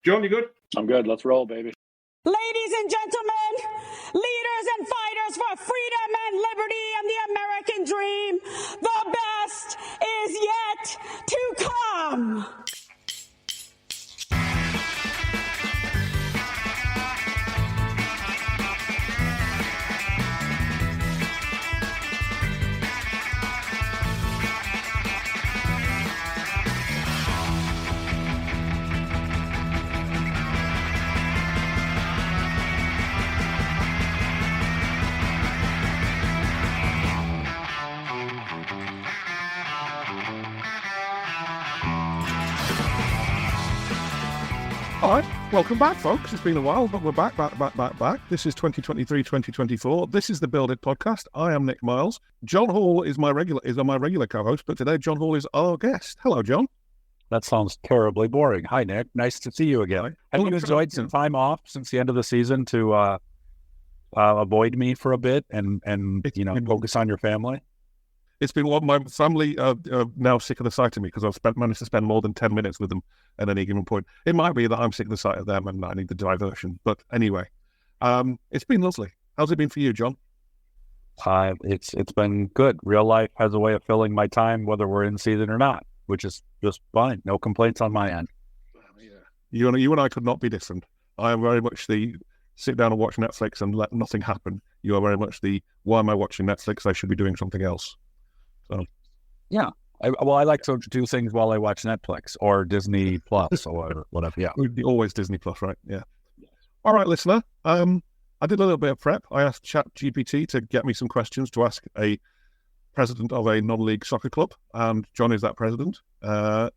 John, you good? I'm good. Let's roll, baby. Ladies and gentlemen, leaders and fighters for freedom and liberty and the American dream, the best is yet to come. All right, welcome back, folks. It's been a while, but we're back. This is 2023-2024. This is the Build It podcast. I am Nick Miles. John Hall is my regular co-host, but today John Hall is our guest. Hello, John. That sounds terribly boring. Hi, Nick. Nice to see you again. Hi. Have you enjoyed some time off since the end of the season to avoid me for a bit and focus on your family? It's been what my family are now sick of the sight of me because I've managed to spend more than 10 minutes with them at any given point. It might be that I'm sick of the sight of them and I need the diversion. But anyway, it's been lovely. How's it been for you, John? It's been good. Real life has a way of filling my time, whether we're in season or not, which is just fine. No complaints on my end. Yeah. You and I could not be different. I am very much the sit down and watch Netflix and let nothing happen. You are very much the why am I watching Netflix? I should be doing something else. So, yeah. I like to do things while I watch Netflix or Disney Plus or whatever. Yeah. Always Disney Plus, right? Yeah. All right, listener. I did a little bit of prep. I asked ChatGPT to get me some questions to ask a president of a non-league soccer club, and John is that president.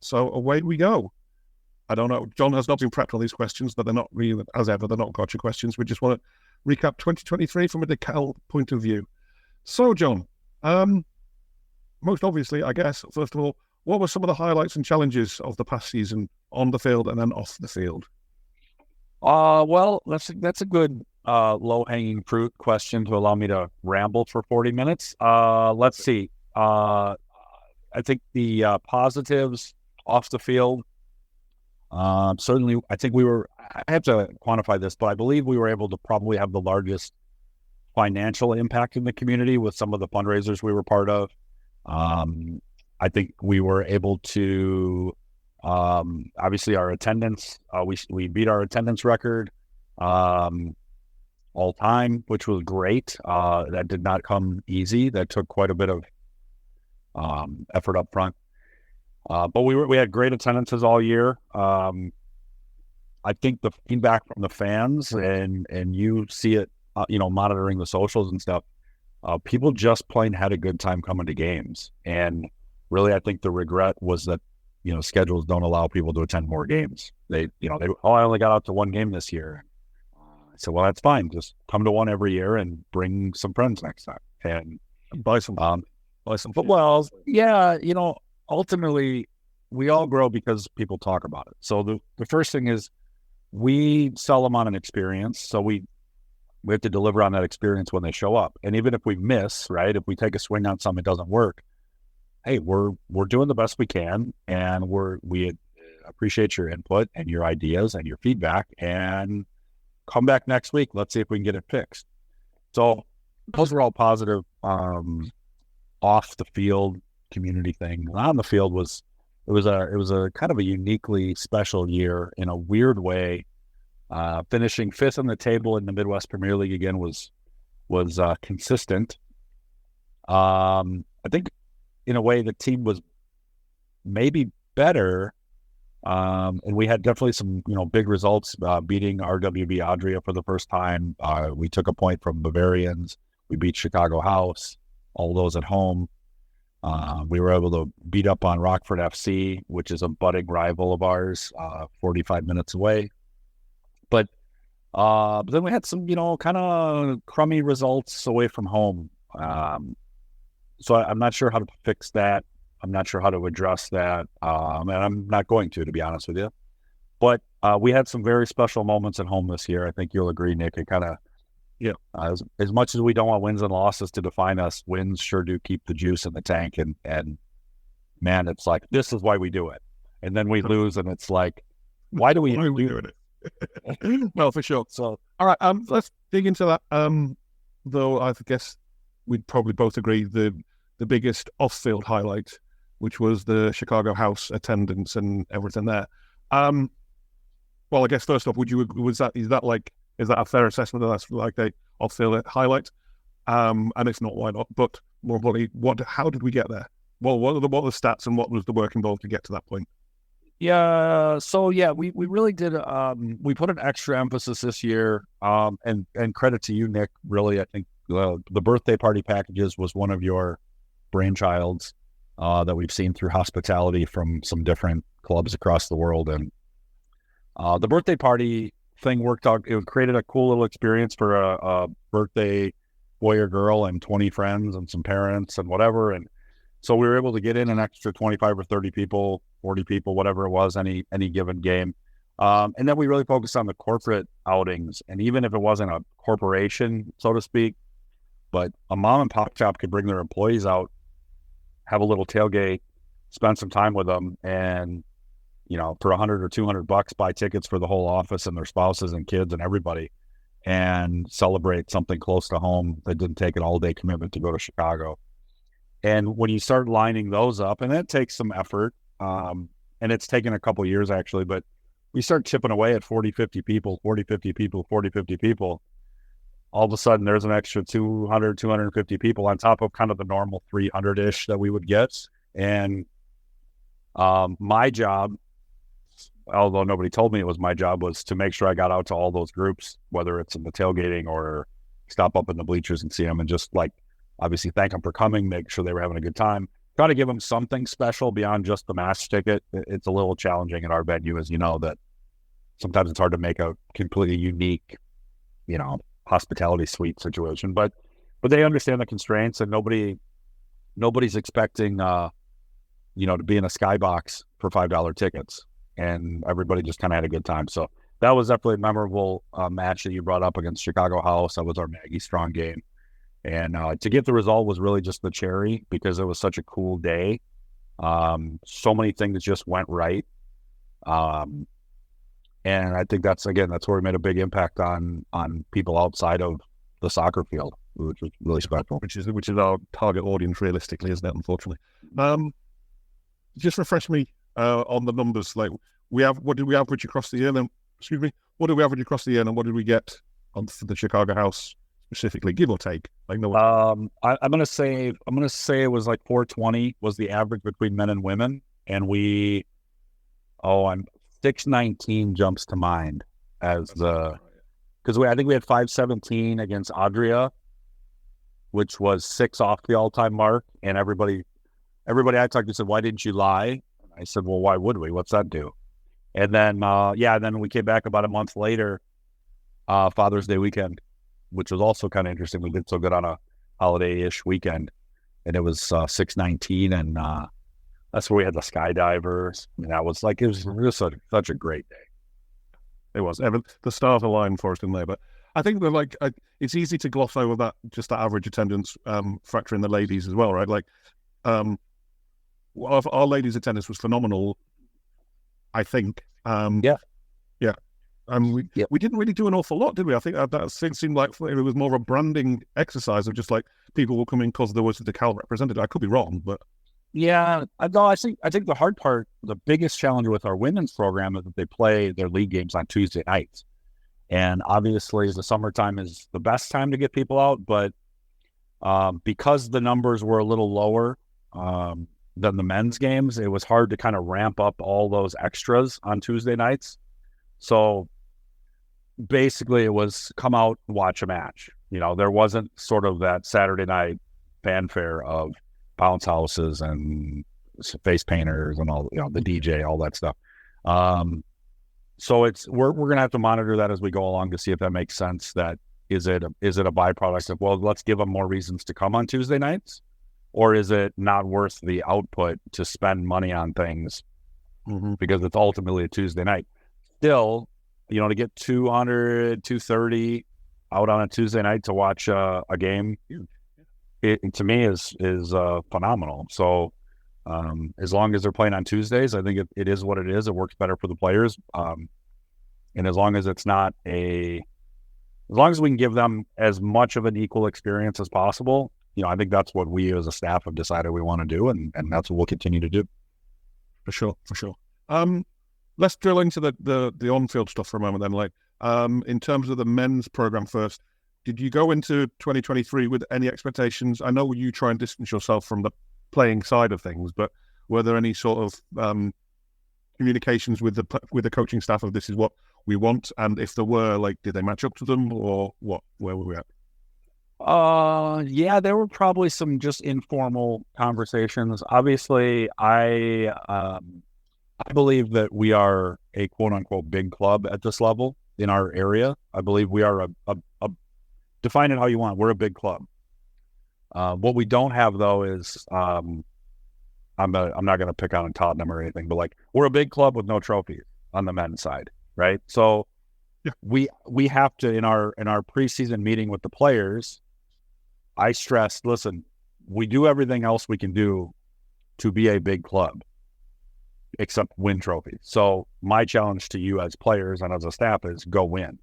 So away we go. I don't know. John has not been prepped on these questions, but they're not really, as ever, they're not gotcha questions. We just want to recap 2023 from a decal point of view. So, John, most obviously, I guess, first of all, what were some of the highlights and challenges of the past season on the field and then off the field? Well, that's a good low-hanging fruit question to allow me to ramble for 40 minutes. Let's see. I think the positives off the field, certainly, I think I have to quantify this, but I believe we were able to probably have the largest financial impact in the community with some of the fundraisers we were part of. I think we were able to, obviously our attendance, we beat our attendance record, all time, which was great. That did not come easy. That took quite a bit of, effort up front. But we had great attendances all year. I think the feedback from the fans and you see it, monitoring the socials and stuff, people just plain had a good time coming to games. And really, I think the regret was that, schedules don't allow people to attend more games. I only got out to one game this year. I said, well, that's fine. Just come to one every year and bring some friends next time and buy some footballs. Yeah. Ultimately we all grow because people talk about it. So the first thing is we sell them on an experience. So we have to deliver on that experience when they show up. And even if we miss, right, if we take a swing on something that doesn't work, hey, we're doing the best we can. And we appreciate your input and your ideas and your feedback, and come back next week. Let's see if we can get it fixed. So those were all positive, off the field community thing. On the field it was a kind of a uniquely special year in a weird way. Finishing fifth on the table in the Midwest Premier League again was consistent. I think in a way the team was maybe better, and we had definitely some big results, beating RWB Adria for the first time. We took a point from Bavarians. We beat Chicago House, all those at home. We were able to beat up on Rockford FC, which is a budding rival of ours, 45 minutes away. But then we had some, kind of crummy results away from home. So I'm not sure how to fix that. I'm not sure how to address that. And I'm not going to be honest with you. But we had some very special moments at home this year. I think you'll agree, Nick. It kind of, as much as we don't want wins and losses to define us, wins sure do keep the juice in the tank. And man, it's like, this is why we do it. And then we lose, and it's like, Why do we Why are we do doing it? Well, for sure. so? All right, let's dig into that. Though I guess we'd probably both agree the biggest off-field highlight, which was the Chicago House attendance and everything there. Well, I guess first off, is that a fair assessment that that's like a off-field highlight? And if not, why not? But more importantly, how did we get there? Well, what are the stats and what was the work involved to get to that point? Yeah. So yeah, we really did. We put an extra emphasis this year. And credit to you, Nick. Really, I think the birthday party packages was one of your brainchilds that we've seen through hospitality from some different clubs across the world. And the birthday party thing worked out. It created a cool little experience for a birthday boy or girl and 20 friends and some parents and whatever. And so we were able to get in an extra 25 or 30 people, 40 people, whatever it was, any given game. And then we really focused on the corporate outings. And even if it wasn't a corporation, so to speak, but a mom and pop shop could bring their employees out, have a little tailgate, spend some time with them, and, for $100 or $200, buy tickets for the whole office and their spouses and kids and everybody, and celebrate something close to home that didn't take an all-day commitment to go to Chicago. And when you start lining those up, and that takes some effort, and it's taken a couple of years actually, but we start chipping away at 40, 50 people, all of a sudden there's an extra 200, 250 people on top of kind of the normal 300-ish that we would get. And my job, although nobody told me it was my job, was to make sure I got out to all those groups, whether it's in the tailgating or stop up in the bleachers and see them and just obviously thank them for coming, make sure they were having a good time, try to give them something special beyond just the match ticket. It's a little challenging at our venue, as you know, that sometimes it's hard to make a completely unique, hospitality suite situation, but they understand the constraints, and nobody's expecting, to be in a skybox for $5 tickets, and everybody just kind of had a good time. So that was definitely a memorable match that you brought up against Chicago House. That was our Maggie Strong game. And to get the result was really just the cherry, because it was such a cool day. So many things just went right. And I think that's where we made a big impact on people outside of the soccer field, which was really special. Which is our target audience, realistically, isn't it? Unfortunately. Just refresh me on the numbers. Like what did we average across the year? Then, excuse me, what did we average across the year, and what did we get on for the Chicago House specifically, give or take? I'm gonna say it was like 420 was the average between men and women, and 619 jumps to mind as because I think we had 517 against Adria, which was 6 off the all-time mark, and everybody I talked to said, "Why didn't you lie?" I said, "Well, why would we? What's that do?" And then then we came back about a month later, Father's Day weekend, which was also kind of interesting. We did so good on a holiday-ish weekend, and it was 619, and that's where we had the skydivers. And that was it was such a great day. It was. The stars aligned for us in there, but I think that it's easy to gloss over that, just that average attendance, factor in the ladies as well, right? Our ladies' attendance was phenomenal, I think. Yeah. We didn't really do an awful lot, did we? I think that seemed like it was more of a branding exercise of just people will come in because there was the DeKalb represented. I could be wrong, but yeah, no, I think the hard part, the biggest challenge with our women's program is that they play their league games on Tuesday nights, and obviously the summertime is the best time to get people out, but because the numbers were a little lower than the men's games, it was hard to kind of ramp up all those extras on Tuesday nights. So basically it was come out, watch a match. There wasn't sort of that Saturday night fanfare of bounce houses and face painters and all, the DJ, all that stuff. So we're going to have to monitor that as we go along to see if that makes sense. That is it a byproduct of, well, let's give them more reasons to come on Tuesday nights, or is it not worth the output to spend money on things because it's ultimately a Tuesday night? Still, to get 200, 230 out on a Tuesday night to watch a game, it to me is phenomenal. So As long as they're playing on Tuesdays, I think it is what it is. It works better for the players. And as long as it's not as long as we can give them as much of an equal experience as possible, I think that's what we as a staff have decided we want to do, and that's what we'll continue to do. For sure. Let's drill into the on-field stuff for a moment then. Like, in terms of the men's program first, did you go into 2023 with any expectations? I know you try and distance yourself from the playing side of things, but were there any sort of communications with the coaching staff of this is what we want? And if there were, like, did they match up to them, or what? Where were we at? Yeah, there were probably some just informal conversations. Obviously, I believe that we are a quote unquote big club at this level in our area. I believe we are a define it how you want. We're a big club. What we don't have though is I'm not going to pick on Tottenham or anything, but like, we're a big club with no trophies on the men's side, right? So yeah, we have to in our preseason meeting with the players, I stressed, listen, we do everything else we can do to be a big club except win trophies. So my challenge to you as players and as a staff is go win.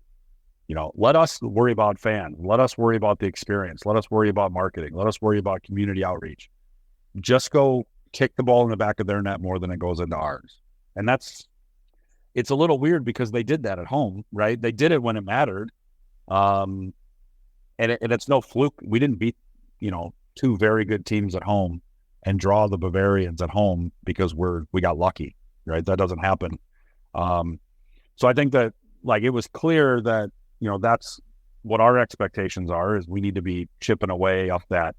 Let us worry about fans. Let us worry about the experience. Let us worry about marketing. Let us worry about community outreach. Just go kick the ball in the back of their net more than it goes into ours. And it's a little weird because they did that at home, right? They did it when it mattered. And it's no fluke. We didn't beat, two very good teams at home and draw the Bavarians at home because we got lucky, right? That doesn't happen. So I think that, like, it was clear that, that's what our expectations are, is we need to be chipping away off that.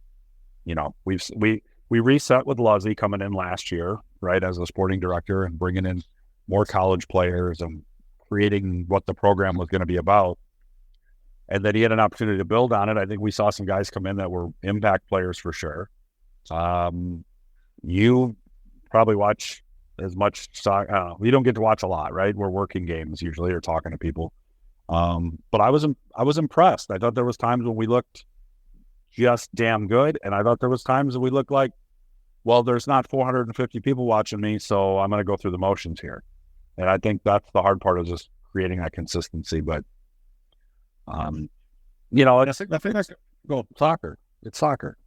We reset with Luzzy coming in last year, right, as a sporting director, and bringing in more college players and creating what the program was going to be about. And then he had an opportunity to build on it. I think we saw some guys come in that were impact players for sure. You probably watch as much soccer. You don't get to watch a lot, right? We're working games usually or talking to people. But I was impressed. I thought there was times when we looked just damn good, and I thought there was times that we looked like, well, there's not 450 people watching me, so I'm going to go through the motions here. And I think that's the hard part, of just creating that consistency. But soccer. It's soccer.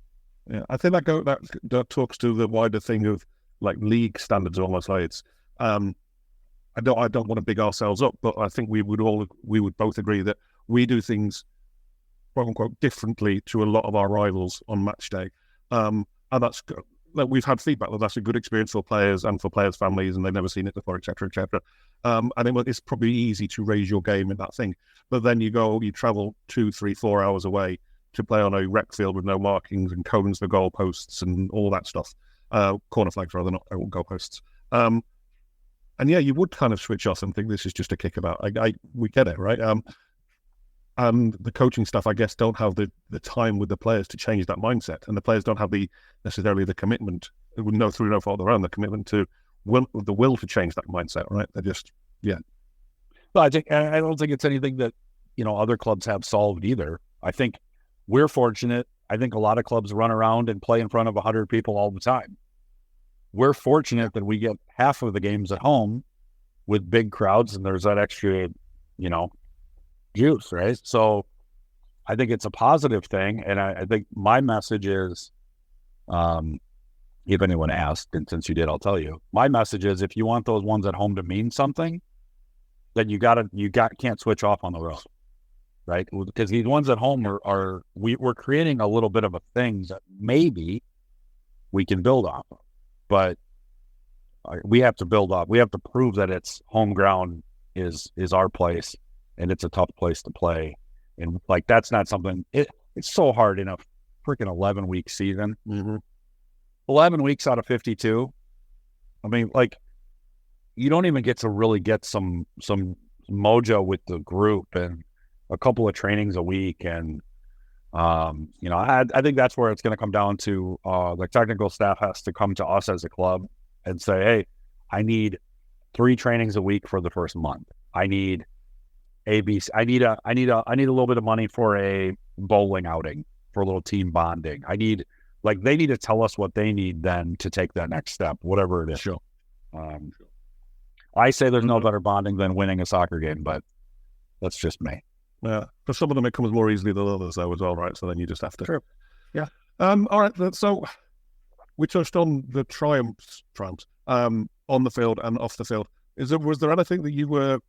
Yeah, I think that talks to the wider thing of, like, league standards almost. Like, it's I don't want to big ourselves up, but I think we would both agree that we do things quote unquote differently to a lot of our rivals on match day, and that's like, we've had feedback that that's a good experience for players and for players' families, and they've never seen it before, etc., etc. I think it's probably easy to raise your game in that thing, but then you travel 2, 3, 4 hours away to play on a rec field with no markings and cones for goalposts and all that stuff. Corner flags rather, not goalposts. And yeah, you would kind of switch off and think this is just a kickabout. We get it, right? And the coaching staff, I guess, don't have the time with the players to change that mindset, and the players don't have necessarily the commitment, through no fault of their own, the commitment to the will to change that mindset, right? They're just, yeah. Well, I don't think it's anything that other clubs have solved either. I think we're fortunate. I think a lot of clubs run around and play in front of 100 people all the time. We're fortunate that we get half of the games at home with big crowds, and there's that extra, juice, right? So I think it's a positive thing. And I think my message is, if anyone asked, and since you did, I'll tell you, my message is, if you want those ones at home to mean something, then you can't switch off on the road, right? Because these ones at home we're creating a little bit of a thing that maybe we can build off of. But we have to build up. We have to prove that it's home ground is our place, and it's a tough place to play. And like, that's not something. It's so hard in a freaking 11-week season. Mm-hmm. 11 weeks out of 52. I mean, like, you don't even get to really get some mojo with the group, and a couple of trainings a week. And I think that's where it's going to come down to. The technical staff has to come to us as a club and say, hey, I need 3 trainings a week for the first month. I need ABC. I need a little bit of money for a bowling outing, for a little team bonding. I need Like they need to tell us what they need then to take that next step, whatever it is. Sure. I say there's no better bonding than winning a soccer game, but that's just me. Yeah. For some of them, it comes more easily than others, though, as well, right? So then you just have to. True. Yeah. All right. So we touched on the triumphs on the field and off the field. Was there anything that you were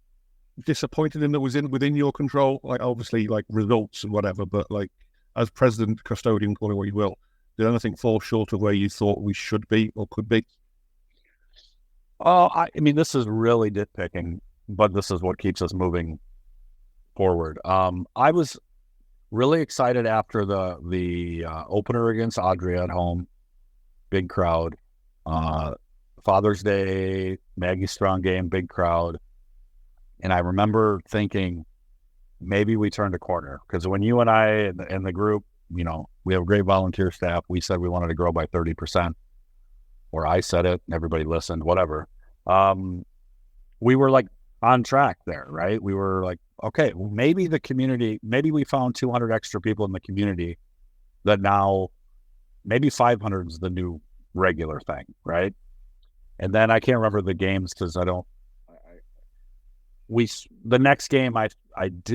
disappointed in that was within your control? Like obviously, like results and whatever, but like as president, custodian, call it what you will, did anything fall short of where you thought we should be or could be? I mean, this is really nitpicking, but this is what keeps us moving forward. I was really excited after the opener against Adria at home, big crowd. Father's Day, Maggie Strong game, big crowd. And I remember thinking, maybe we turned a corner. Because when you and I and the group, we have a great volunteer staff. We said we wanted to grow by 30%. Or I said it, and everybody listened, whatever. We were like on track there, right? We were like, okay, well, maybe we found 200 extra people in the community that now maybe 500 is the new regular thing, right? And then I can't remember the games because the next game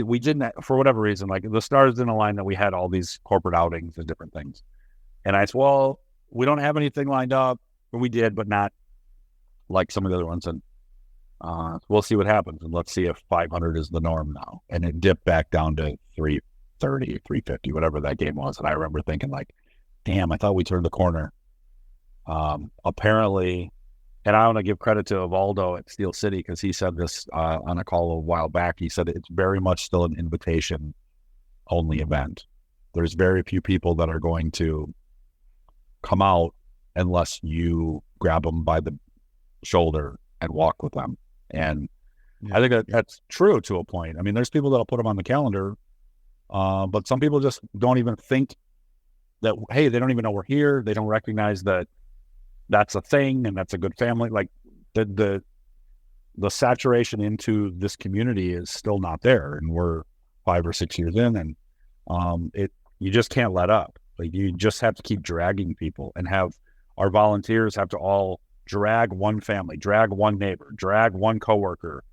we didn't, for whatever reason, like the stars didn't align that we had all these corporate outings and different things. And I said, well, we don't have anything lined up. We did, but not like some of the other ones. And we'll see what happens. And let's see if 500 is the norm now. And it dipped back down to 330, 350, whatever that game was. And I remember thinking like, damn, I thought we turned the corner. Apparently, and I want to give credit to Evaldo at Steel City because he said this on a call a while back. He said it's very much still an invitation-only event. There's very few people that are going to come out unless you grab them by the shoulder and walk with them. And I think that's true to a point. I mean, there's people that'll put them on the calendar, but some people just don't even think that, hey, they don't even know we're here. They don't recognize that that's a thing and that's a good family. Like the saturation into this community is still not there. And we're 5 or 6 years in, and you just can't let up. Like you just have to keep dragging people and have our volunteers have to all drag one family, drag one neighbor, drag one coworker.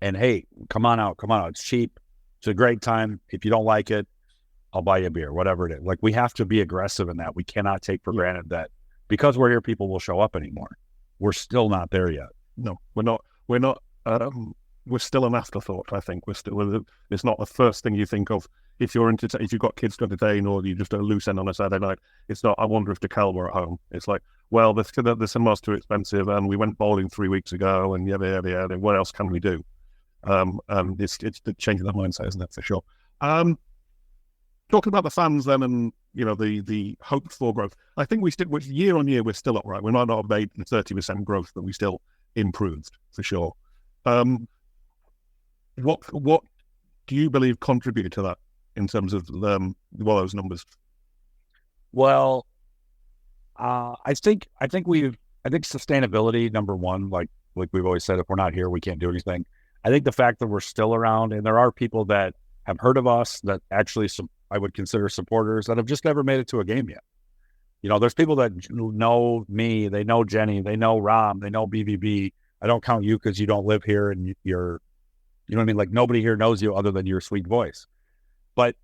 And hey, come on out. It's cheap. It's a great time. If you don't like it, I'll buy you a beer, whatever it is. Like we have to be aggressive in that. We cannot take for granted that because we're here, people will show up anymore. We're still not there yet. No, we're not. We're still an afterthought. I think it's not the first thing you think of if you've got kids to entertain or you just a loose end on a Saturday night. It's not. I wonder if DeKalb were at home. It's like, well, the cinema's too expensive, and we went bowling 3 weeks ago, and yeah. What else can we do? It's the change of the mindset, isn't it, for sure? Talking about the fans then, and the hoped for growth. I think we still, year on year, we're still up, right? We might not have made the 30% growth, but we still improved for sure. What do you believe contributed to that in terms of those numbers? Well, I think sustainability, number one, like we've always said, if we're not here, we can't do anything. I think the fact that we're still around and there are people that have heard of us that actually I would consider supporters that have just never made it to a game yet. There's people that know me, they know Jenny, they know Ram, they know BVB. I don't count you because you don't live here and you're, you know what I mean? Like nobody here knows you other than your sweet voice. But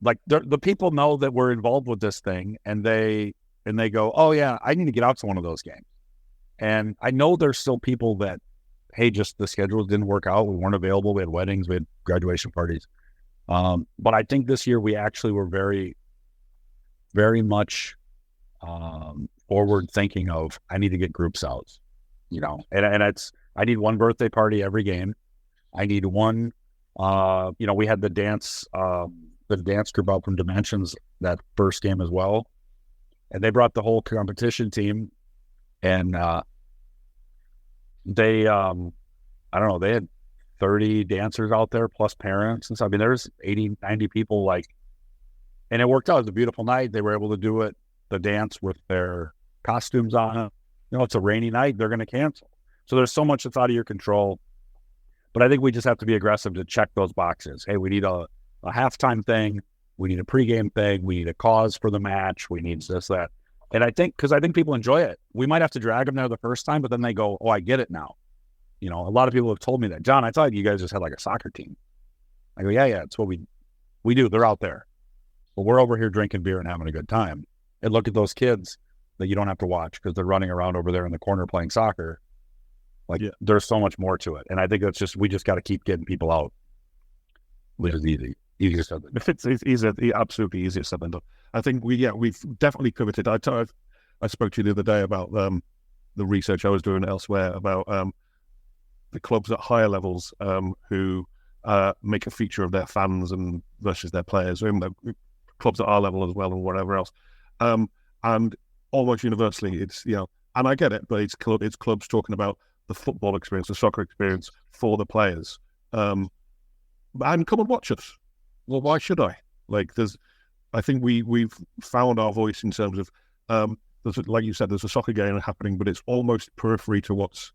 like the people know that we're involved with this thing and they go, oh yeah, I need to get out to one of those games. And I know there's still people that, hey, just the schedules didn't work out. We weren't available. We had weddings, we had graduation parties. But I think this year we actually were very, very much forward thinking of, I need to get groups out, and it's, I need one birthday party every game. I need one, we had the dance group out from Dimensions that first game as well. And they brought the whole competition team and they, I don't know, they had 30 dancers out there plus parents and stuff. I mean, there's 80, 90 people and it worked out. It was a beautiful night. They were able to do it, the dance with their costumes on. It's a rainy night. They're going to cancel. So there's so much that's out of your control. But I think we just have to be aggressive to check those boxes. Hey, we need a halftime thing. We need a pregame thing. We need a cause for the match. We need this, that. And I think people enjoy it. We might have to drag them there the first time, but then they go, oh, I get it now. A lot of people have told me that. John, I thought you guys just had like a soccer team. I go, yeah, it's what we do. They're out there. But we're over here drinking beer and having a good time. And look at those kids that you don't have to watch because they're running around over there in the corner playing soccer. There's so much more to it. And I think we just got to keep getting people out, which is easy. Easier said than done. It's easier, absolutely easier said than done. I think we've definitely pivoted. I spoke to you the other day about the research I was doing elsewhere about the clubs at higher levels who make a feature of their fans and versus their players, and the clubs at our level as well, and whatever else. And almost universally, it's and I get it, but it's clubs talking about the football experience, the soccer experience for the players. And come and watch us. Well, why should I? I think we've found our voice in terms of like you said, there's a soccer game happening, but it's almost periphery to what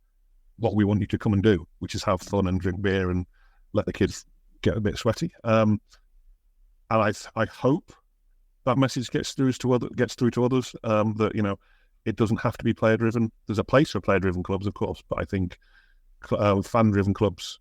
we want you to come and do, which is have fun and drink beer and let the kids get a bit sweaty. And I hope that message gets through to others. That it doesn't have to be player driven. There's a place for player driven clubs, of course, but I think fan driven clubs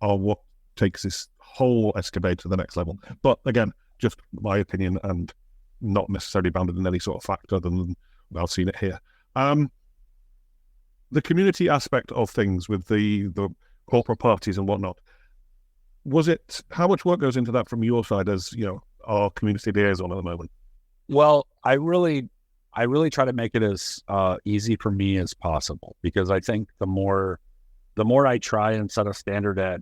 are what takes this whole escapade to the next level. But again, just my opinion and not necessarily bounded in any sort of fact other than I've seen it here. The community aspect of things with the corporate parties and whatnot, how much work goes into that from your side as our community liaison at the moment? Well, I really try to make it as easy for me as possible, because I think the more I try and set a standard at,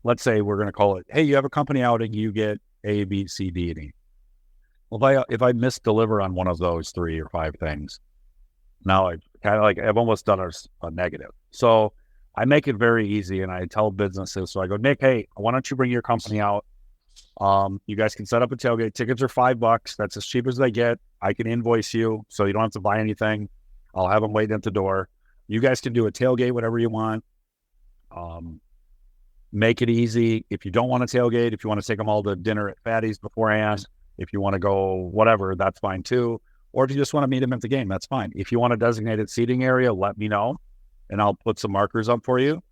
let's say we're going to call it, hey, you have a company outing, you get A, B, C, D, and E. Well, if I misdeliver on one of those 3 or 5 things, now I've almost done a negative. So I make it very easy, and I tell businesses. So I go, Nick, hey, why don't you bring your company out? You guys can set up a tailgate. Tickets are $5. That's as cheap as they get. I can invoice you, so you don't have to buy anything. I'll have them waiting at the door. You guys can do a tailgate, whatever you want. Make it easy. If you don't want a tailgate, if you want to take them all to dinner at Fatty's beforehand, if you want to go whatever, that's fine too. Or if you just want to meet them at the game, that's fine. If you want a designated seating area, let me know, and I'll put some markers up for you.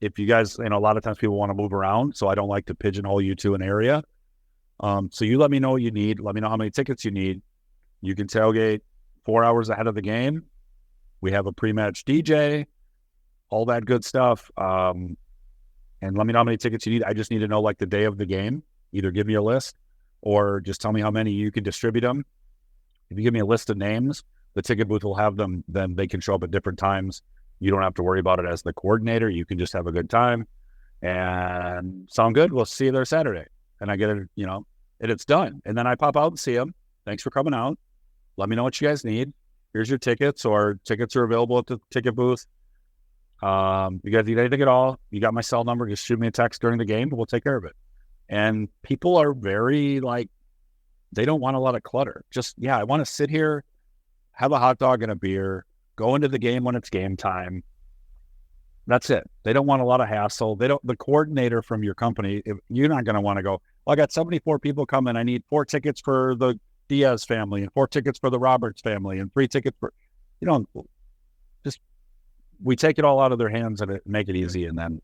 If you guys, a lot of times people want to move around, so I don't like to pigeonhole you to an area. So you let me know what you need. Let me know how many tickets you need. You can tailgate 4 hours ahead of the game. We have a pre-match DJ, all that good stuff. And let me know how many tickets you need. I just need to know the day of the game. Either give me a list or just tell me how many you can distribute them. If you give me a list of names, the ticket booth will have them. Then they can show up at different times. You don't have to worry about it as the coordinator. You can just have a good time and sound good. We'll see you there Saturday. And I get it, and it's done. And then I pop out and see them. Thanks for coming out. Let me know what you guys need. Here's your tickets, or tickets are available at the ticket booth. You guys need anything at all? You got my cell number. Just shoot me a text during the game, but we'll take care of it. And people are very they don't want a lot of clutter. Just, I want to sit here, have a hot dog and a beer, go into the game when it's game time. That's it. They don't want a lot of hassle. The coordinator from your company, you're not going to want to go, well, I got 74 people coming. I need 4 tickets for the Diaz family and 4 tickets for the Roberts family and 3 tickets for, we take it all out of their hands and make it easy. And then,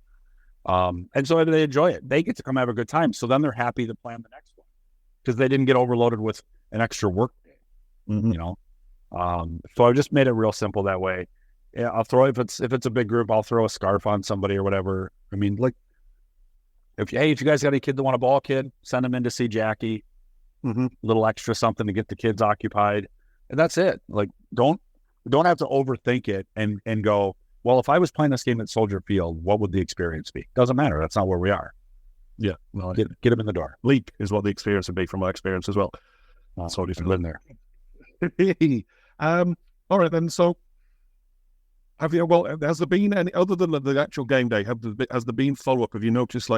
and so they enjoy it. They get to come have a good time. So then they're happy to plan the next one because they didn't get overloaded with an extra work day, So I just made it real simple that way. Yeah, I'll throw, if it's a big group, I'll throw a scarf on somebody or whatever. I mean, if you guys got any kid that want a ball kid, send them in to see Jackie, a little extra something to get the kids occupied. And that's it. Don't have to overthink it and go, well, if I was playing this game at Soldier Field, what would the experience be? Doesn't matter. That's not where we are. Yeah. No, get them in the door. Leap is what the experience would be from my experience as well. So if you live there. All right then. So has there been any, other than the actual game day, has there been follow-up? Have you noticed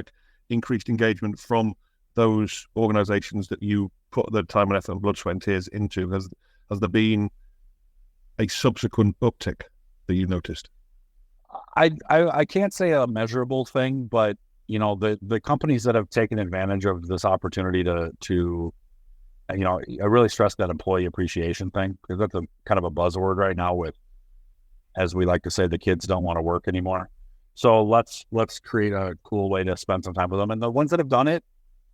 increased engagement from those organizations that you put the time and effort and blood, sweat and tears into? Has there been a subsequent uptick that you noticed? I can't say a measurable thing, but the companies that have taken advantage of this opportunity to I really stress that employee appreciation thing, because that's a kind of a buzzword right now with, as we like to say, the kids don't want to work anymore. So let's create a cool way to spend some time with them. And the ones that have done it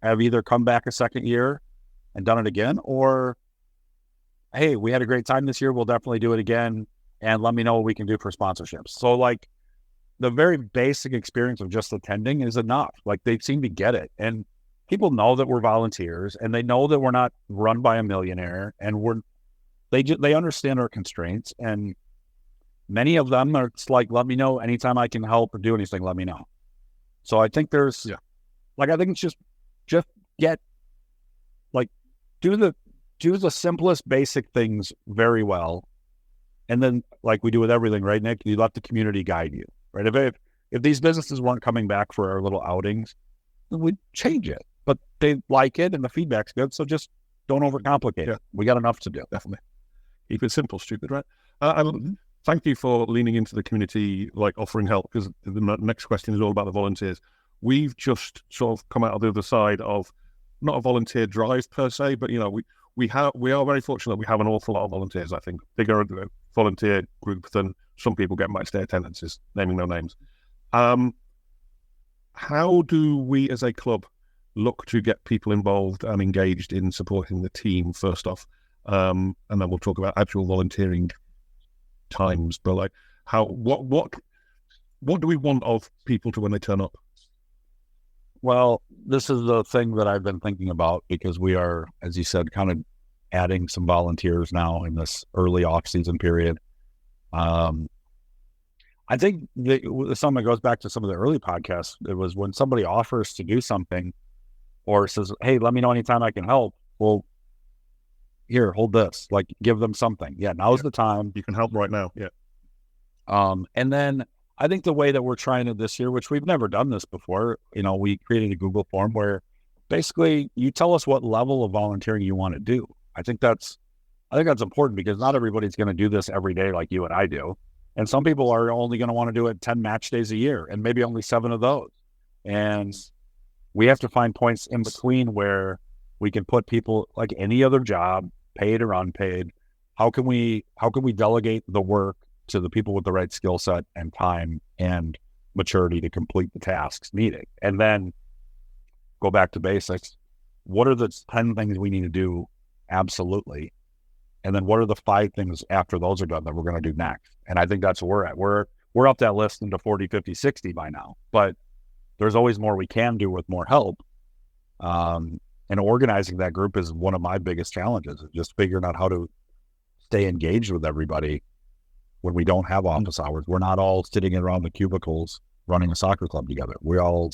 have either come back a second year and done it again, or, hey, we had a great time this year, we'll definitely do it again, and let me know what we can do for sponsorships. So like the very basic experience of just attending is enough. Like they seem to get it. And people know that we're volunteers, and they know that we're not run by a millionaire, and they understand our constraints. And many of them are, it's like, let me know anytime I can help or do anything, let me know. So I think I think it's just get, like, do the simplest basic things very well. And then, like we do with everything, right, Nick, you let the community guide you, right? If these businesses weren't coming back for our little outings, then we'd change it. But they like it and the feedback's good, so just don't overcomplicate it. We got enough to do. Definitely. Keep it simple, stupid, right? Thank you for leaning into the community, like offering help, because the next question is all about the volunteers. We've just sort of come out of the other side of not a volunteer drive per se, but we are very fortunate we have an awful lot of volunteers. I think bigger volunteer group than some people get match day attendances, naming no names. How do we as a club look to get people involved and engaged in supporting the team first off? And then we'll talk about actual volunteering times, but like what do we want of people to when they turn up? Well, this is the thing that I've been thinking about, because we are, as you said, kind of adding some volunteers now in this early off-season period. I think something that goes back to some of the early podcasts, it was when somebody offers to do something or says, hey, let me know anytime I can help. Well, here, hold this, like give them something. Yeah, now's the time. You can help right now. Yeah. And then I think the way that we're trying to this year, which we've never done this before, we created a Google form where basically you tell us what level of volunteering you want to do. I think that's important, because not everybody's going to do this every day like you and I do. And some people are only going to want to do it 10 match days a year, and maybe only 7 of those. And we have to find points in between where we can put people, like any other job, paid or unpaid. How can we delegate the work to the people with the right skill set and time and maturity to complete the tasks needed? And then go back to basics. What are the 10 things we need to do? Absolutely. And then what are the 5 things after those are done that we're going to do next? And I think that's where we're at. We're up that list into 40, 50, 60 by now, but there's always more we can do with more help. And organizing that group is one of my biggest challenges, is just figuring out how to stay engaged with everybody when we don't have office hours. We're not all sitting around the cubicles running a soccer club together. We're all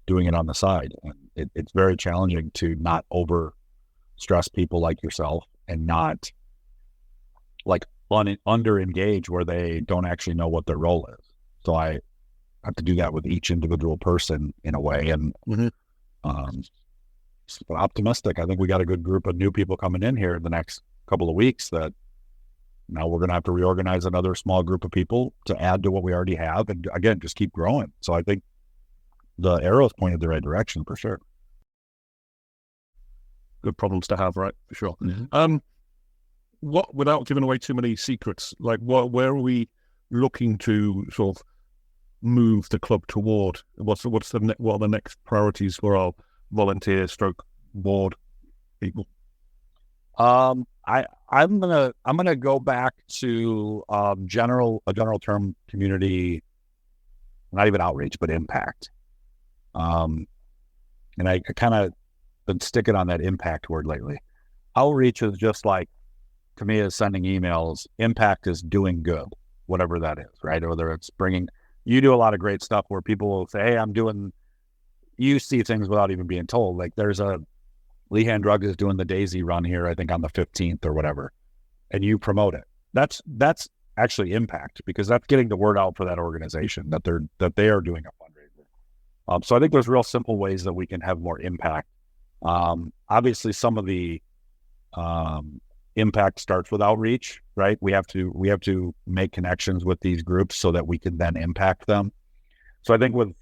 doing it on the side. And it's very challenging to not over stress people like yourself and not like under engage where they don't actually know what their role is. So I have to do that with each individual person in a way. And optimistic. I think we got a good group of new people coming in here in the next couple of weeks that now we're going to have to reorganize another small group of people to add to what we already have. And again, just keep growing. So I think the arrow's pointed the right direction for sure. Good problems to have, right? For sure. Mm-hmm. What, without giving away too many secrets, like where are we looking to sort of move the club toward? What are the next priorities for our volunteer stroke board people? I'm gonna go back to a general term community, not even outreach, but impact. And I kind of been sticking on that impact word lately. Outreach is just like, to me, is sending emails. Impact is doing good, whatever that is, right? Whether it's you do a lot of great stuff where people will say, hey, you see things without even being told. Like there's Lehan Drug is doing the Daisy run here, I think on the 15th or whatever, and you promote it. That's actually impact, because that's getting the word out for that organization that they are doing a fundraiser. So I think there's real simple ways that we can have more impact. Obviously some of the impact starts with outreach, right? We have to make connections with these groups so that we can then impact them. So I think with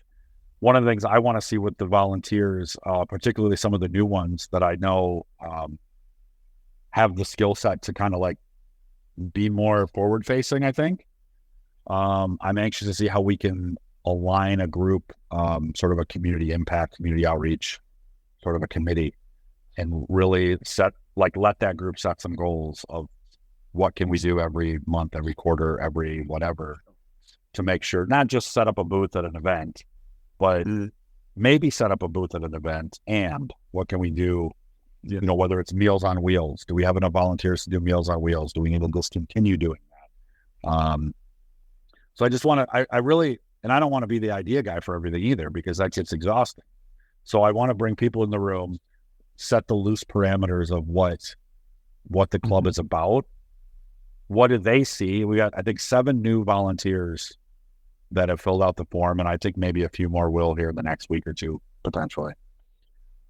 one of the things I want to see with the volunteers, particularly some of the new ones that I know have the skill set to kind of like be more forward facing, I think. I'm anxious to see how we can align a group, sort of a community impact, community outreach, sort of a committee, and really let that group set some goals of what can we do every month, every quarter, every whatever, to make sure, not just set up a booth at an event, but maybe set up a booth at an event, and what can we do, you know, whether it's Meals on Wheels. Do we have enough volunteers to do Meals on Wheels? Do we need to just continue doing that? So I just want to, I really, and I don't want to be the idea guy for everything either, because that gets exhausting. So I want to bring people in the room, set the loose parameters of what the club is about. What do they see? We got, I think, 7 new volunteers that have filled out the form, and I think maybe a few more will here in the next week or two, potentially.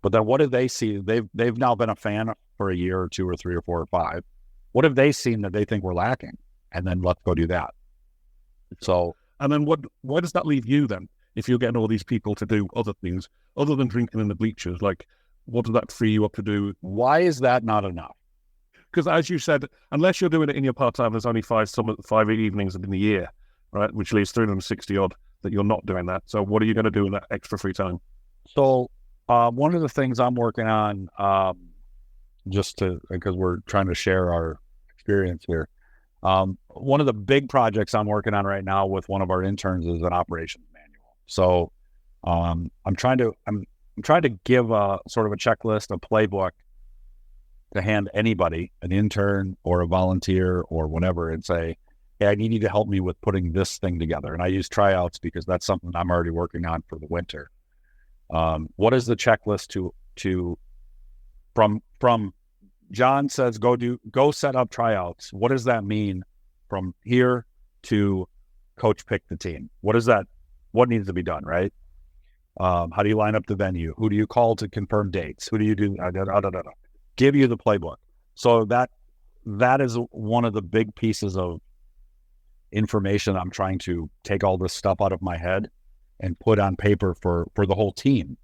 But then what do they see? They've now been a fan for a year or 2 or 3 or 4 or 5. What have they seen that they think we're lacking? And then let's go do that. So, and then why does that leave you then? If you're getting all these people to do other things other than drinking in the bleachers, like, what does that free you up to do? Why is that not enough? Because as you said, unless you're doing it in your part-time, there's only 5 evenings in the year, right? Which leaves 360 odd that you're not doing that. So what are you going to do in that extra free time? So one of the things I'm working on, because we're trying to share our experience here. One of the big projects I'm working on right now with one of our interns is an operations manual. So I'm trying to give a sort of a checklist, a playbook to hand anybody, an intern or a volunteer or whatever, and say, hey, I need you to help me with putting this thing together. And I use tryouts because that's something I'm already working on for the winter. What is the checklist from John says, go set up tryouts. What does that mean from here to coach pick the team? What is that? What needs to be done, right? How do you line up the venue? Who do you call to confirm dates? Who do you do? Give you the playbook. So that is one of the big pieces of information. I'm trying to take all this stuff out of my head and put on paper for the whole team.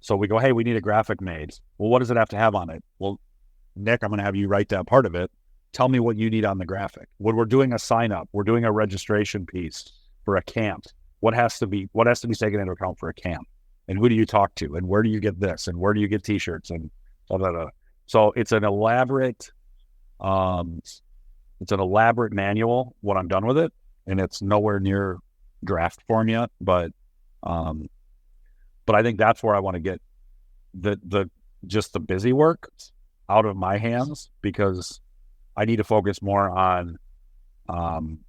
So we go, hey, we need a graphic made. Well, what does it have to have on it? Well, Nick, I'm going to have you write that part of it. Tell me what you need on the graphic. When we're doing a sign up, we're doing a registration piece for a camp. What has to be taken into account for a camp? And who do you talk to? And where do you get this? And where do you get t-shirts? And blah, blah, blah. So it's an elaborate manual when I'm done with it. And it's nowhere near draft form yet, but I think that's where I want to get just the busy work out of my hands, because I need to focus more on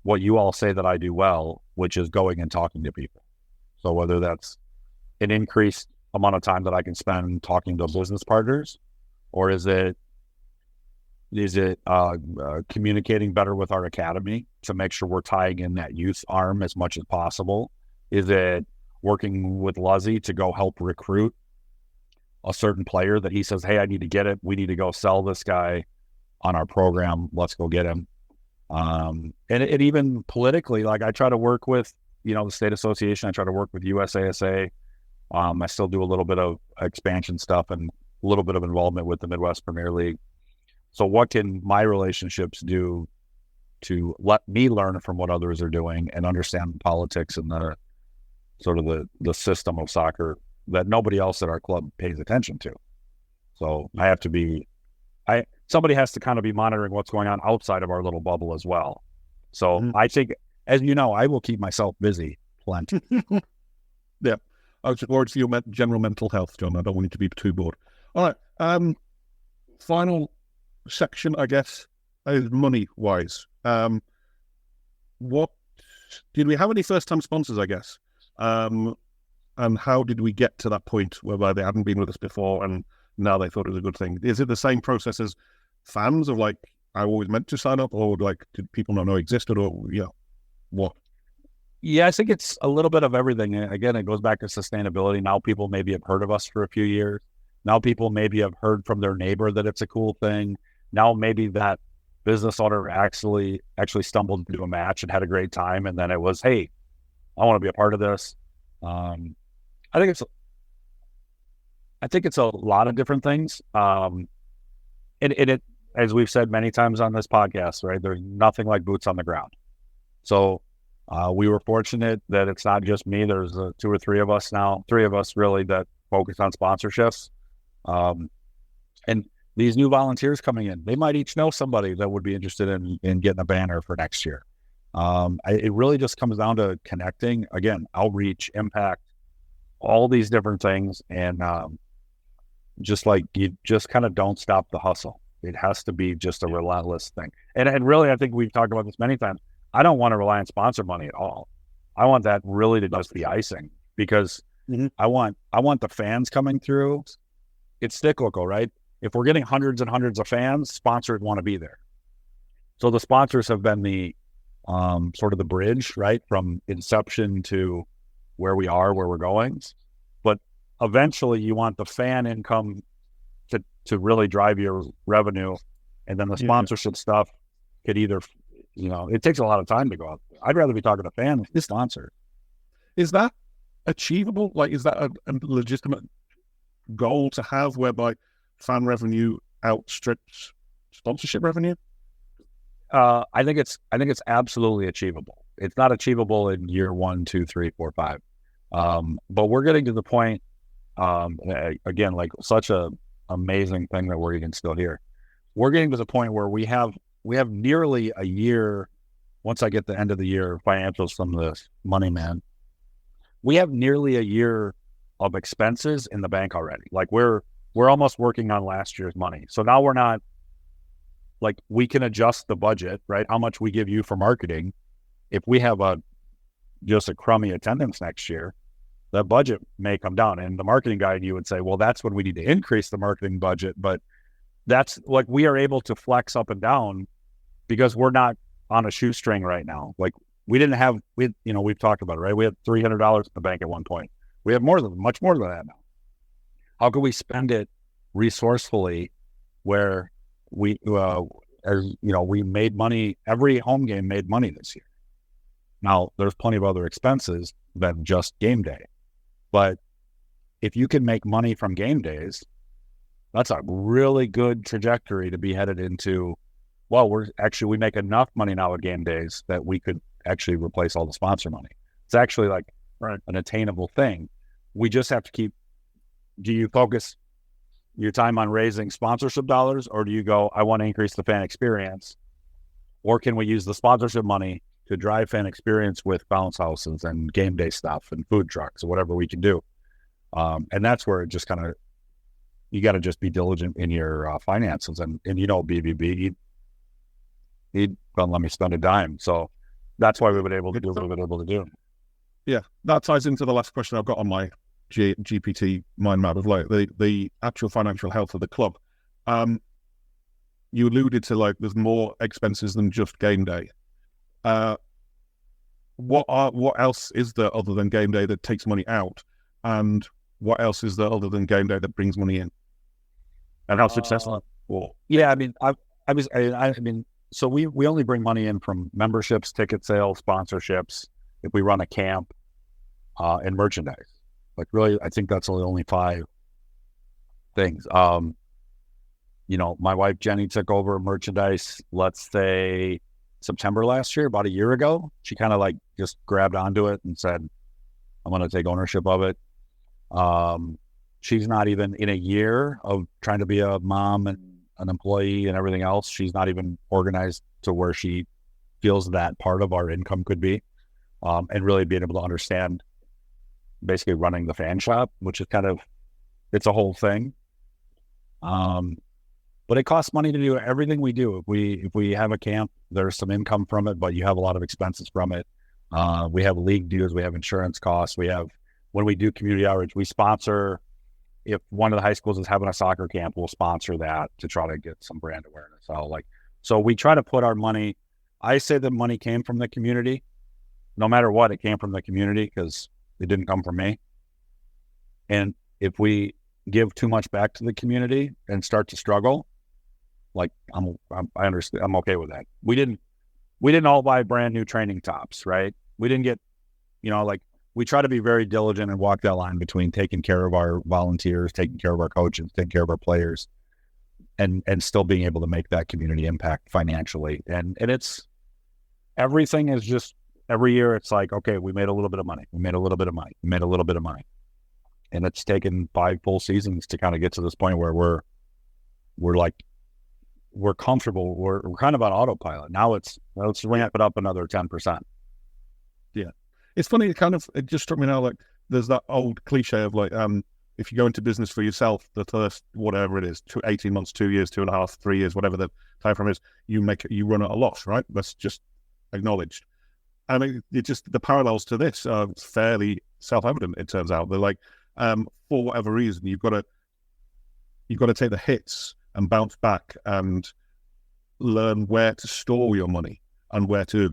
what you all say that I do well, which is going and talking to people. So whether that's an increased amount of time that I can spend talking to business partners, or is it communicating better with our academy to make sure we're tying in that youth arm as much as possible? Is it working with Luzzy to go help recruit a certain player that he says, hey, I need to get it. We need to go sell this guy on our program. Let's go get him. And even politically, like I try to work with, the state association. I try to work with USASA. I still do a little bit of expansion stuff and a little bit of involvement with the Midwest Premier League. So what can my relationships do to let me learn from what others are doing and understand the politics and the sort of the system of soccer that nobody else at our club pays attention to? So somebody has to kind of be monitoring what's going on outside of our little bubble as well. So I think, as you know, I will keep myself busy plenty. Yeah. I was just worried for your general mental health, John. I don't want you to be too bored. All right. Final section, I guess, is money-wise. What did we have any first-time sponsors, I guess? And how did we get to that point whereby they hadn't been with us before and now they thought it was a good thing? Is it the same process as fans of like, I always meant to sign up, or like, did people not know existed, or what? Yeah, I think it's a little bit of everything. Again, it goes back to sustainability. Now people maybe have heard of us for a few years. Now people maybe have heard from their neighbor that it's a cool thing. Now maybe that business owner actually stumbled into a match and had a great time. And then it was, hey, I want to be a part of this. I think it's a lot of different things. It, as we've said many times on this podcast, right? There's nothing like boots on the ground. So we were fortunate that it's not just me. There's 2 or 3 of us now, 3 of us really that focus on sponsorships. And these new volunteers coming in, they might each know somebody that would be interested in getting a banner for next year. It really just comes down to connecting, again, outreach, impact, all these different things. And just like you just kind of don't stop the hustle. It has to be just a relentless thing. And really, I think we've talked about this many times. I don't want to rely on sponsor money at all. I want that really to just be icing, because I want the fans coming through. It's cyclical, right? If we're getting hundreds and hundreds of fans, sponsors want to be there. So the sponsors have been the sort of the bridge, right, from inception to where we are, where we're going. But eventually you want the fan income to really drive your revenue. And then the sponsorship stuff could either, it takes a lot of time to go out. I'd rather be talking to fans than sponsor. Is that achievable? Like, is that a legitimate goal to have, whereby fan revenue outstrips sponsorship revenue? I think it's absolutely achievable. It's not achievable in year 1, 2, 3, 4, 5. But we're getting to the point, again, like such a amazing thing that we're even still here. We're getting to the point where we have nearly a year. Once I get the end of the year financials from the money man, we have nearly a year of expenses in the bank already. Like we're almost working on last year's money. So now we're not like, we can adjust the budget, right? How much we give you for marketing. If we have just a crummy attendance next year, the budget may come down. And the marketing guy, you would say, well, that's when we need to increase the marketing budget. But that's like, we are able to flex up and down because we're not on a shoestring right now. Like we've talked about it, right? We had $300 in the bank at one point. We have much more than that now. How can we spend it resourcefully where we made money? Every home game made money this year. Now there's plenty of other expenses than just game day. But if you can make money from game days, that's a really good trajectory to be headed into. Well, we make enough money now at game days that we could actually replace all the sponsor money. It's actually like an attainable thing. We just have to keep. Do you focus your time on raising sponsorship dollars, or do you go, I want to increase the fan experience? Or can we use the sponsorship money to drive fan experience with bounce houses and game day stuff and food trucks or whatever we can do? And that's where it just kind of, you got to just be diligent in your finances. And BBB, he don't let me spend a dime. So that's why we've been able to do what we've been able to do. Yeah, that ties into the last question I've got on my GPT mind map of like the actual financial health of the club. You alluded to like there's more expenses than just game day. What else is there other than game day that takes money out, and what else is there other than game day that brings money in? And how successful? Well, yeah, I mean, so we only bring money in from memberships, ticket sales, sponsorships, if we run a camp, and merchandise. Like really, I think that's the only 5 things. My wife Jenny took over merchandise, let's say September last year, about a year ago. She kind of like just grabbed onto it and said, I'm going to take ownership of it. She's not even in a year of trying to be a mom and an employee and everything else. She's not even organized to where she feels that part of our income could be, and really being able to understand basically running the fan shop, which is it's a whole thing. But it costs money to do everything we do. If we have a camp, there's some income from it, but you have a lot of expenses from it. We have league dues, we have insurance costs, when we do community outreach, we sponsor. If one of the high schools is having a soccer camp, we'll sponsor that to try to get some brand awareness. So we try to put our money. I say the money came from the community. No matter what, it came from the community because it didn't come from me. And if we give too much back to the community and start to struggle, like I understand, I'm okay with that. We didn't all buy brand new training tops, right? We didn't get, we we try to be very diligent and walk that line between taking care of our volunteers, taking care of our coaches, taking care of our players, and still being able to make that community impact financially. And it's, everything is just, every year it's like, okay, we made a little bit of money. We made a little bit of money. We made a little bit of money. And it's taken 5 full seasons to kind of get to this point where we're comfortable. We're kind of on autopilot. Now let's ramp it up another 10%. Yeah. It's funny, it just struck me now, like there's that old cliche of like, if you go into business for yourself, the first, whatever it is, 18 months, 2 years, 2.5, 3 years, whatever the time frame is, you run at a loss, right? That's just acknowledged. And it just, the parallels to this are fairly self-evident, it turns out. They're like, for whatever reason, you've got to take the hits and bounce back and learn where to store your money and where to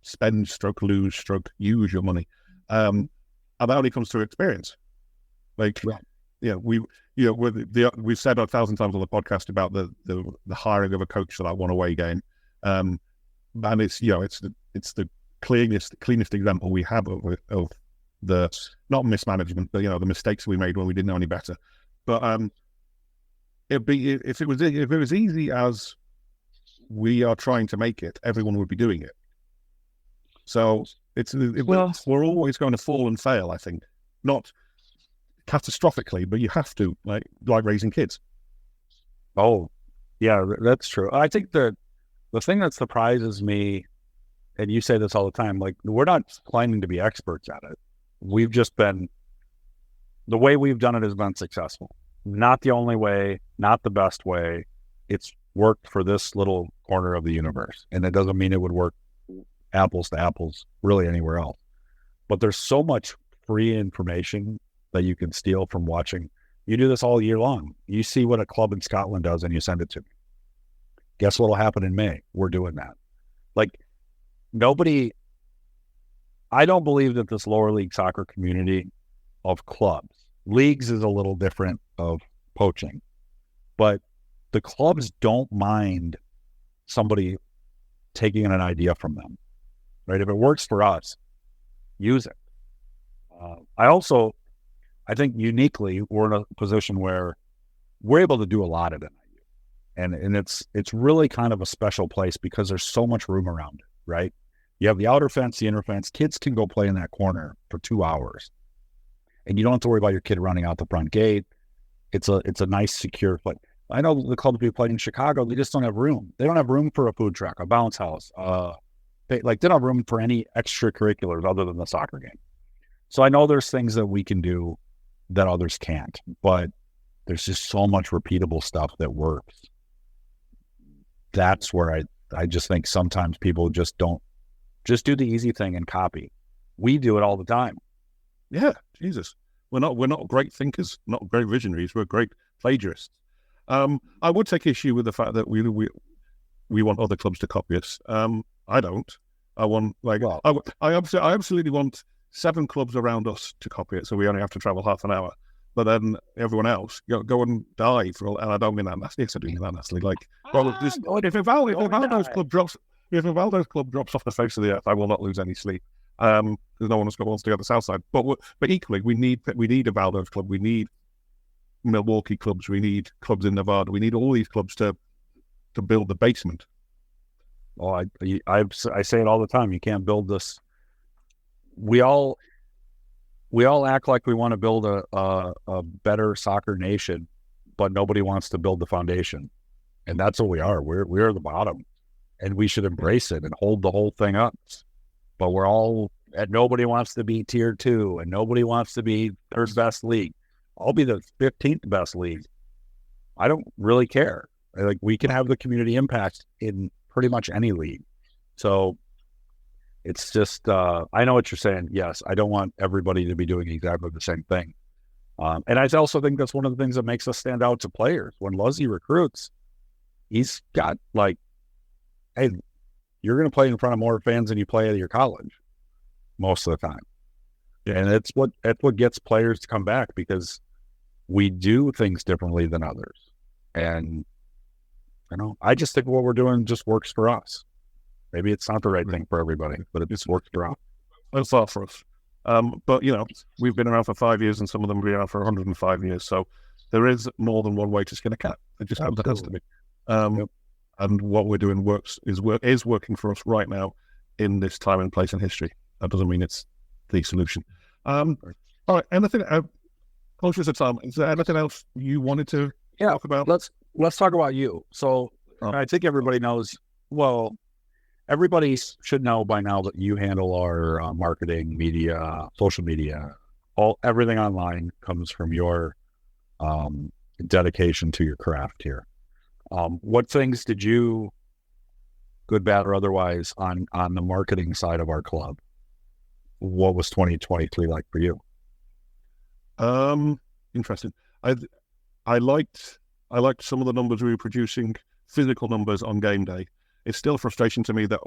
spend, stroke, lose, stroke, use your money. And that only comes through experience. Like, yeah, we've said 1,000 times on the podcast about the hiring of a coach for that one away game. And it's the cleanest example we have of the, not mismanagement, but the mistakes we made when we didn't know any better. But it'd be, if it was easy as we are trying to make it, everyone would be doing it. So we're always going to fall and fail, I think. Not catastrophically, but you have to, like raising kids. Oh, yeah, that's true. I think the thing that surprises me, and you say this all the time, like, we're not claiming to be experts at it. We've just been, the way we've done it has been successful. Not the only way, not the best way. It's worked for this little corner of the universe. And it doesn't mean it would work apples to apples really anywhere else. But there's so much free information that you can steal from watching. You do this all year long. You see what a club in Scotland does and you send it to me. Guess what will happen in May? We're doing that. Like, I don't believe that this lower league soccer community of clubs, leagues is a little different of poaching, but the clubs don't mind somebody taking an idea from them, right? If it works for us, use it. I think uniquely we're in a position where we're able to do a lot at NIU, and it's really kind of a special place because there's so much room around it, right? You have the outer fence, the inner fence. Kids can go play in that corner for 2 hours, and you don't have to worry about your kid running out the front gate. It's a nice, secure place. I know the clubs we played in Chicago, they just don't have room. They don't have room for a food truck, a bounce house. They don't have room for any extracurriculars other than the soccer game. So I know there's things that we can do that others can't, but there's just so much repeatable stuff that works. That's where I just think sometimes people just don't, just do the easy thing and copy. We do it all the time. Yeah, Jesus. We're not great thinkers, not great visionaries. We're great plagiarists. I would take issue with the fact that we want other clubs to copy us. I don't. I want, like, I absolutely want 7 clubs around us to copy it, so we only have to travel half an hour. But then everyone else go and die for all, and I don't mean that nasty. I do mean that nasty. Like, if Ivaldo's club drops off the face of the earth, I will not lose any sleep. Because no one wants to go to the south side. But equally, we need Ivaldo's club. We need Milwaukee clubs. We need clubs in Nevada. We need all these clubs to build the basement. Oh, I say it all the time. You can't build this. We all act like we want to build a better soccer nation, but nobody wants to build the foundation. And that's what we are. We're the bottom, and we should embrace it and hold the whole thing up. But and nobody wants to be tier 2, and nobody wants to be third best league. I'll be the 15th best league. I don't really care. Like, we can have the community impact in pretty much any league. So it's just, I know what you're saying. Yes, I don't want everybody to be doing exactly the same thing. And I also think that's one of the things that makes us stand out to players. When Luzzy recruits, he's got, like, hey, you're going to play in front of more fans than you play at your college most of the time. Yeah. And that's what gets players to come back, because we do things differently than others. And, I just think what we're doing just works for us. Maybe it's not the right thing for everybody, but it just works for us. It's not for us. But we've been around for 5 years, and some of them have been around for 105 years. So there is more than one way to skin a cat. It just has to be. And what we're doing is working for us right now in this time and place in history. That doesn't mean it's the solution. All right. Anything? Conscious of time. Is there anything else you wanted to talk about? Let's talk about you. So I think everybody knows. Well, everybody should know by now that you handle our marketing, media, social media, everything online comes from your dedication to your craft here. What things did you, good, bad, or otherwise, on the marketing side of our club? What was 2023 like for you? Interesting. I liked some of the numbers we were producing, physical numbers on game day. It's still a frustration to me that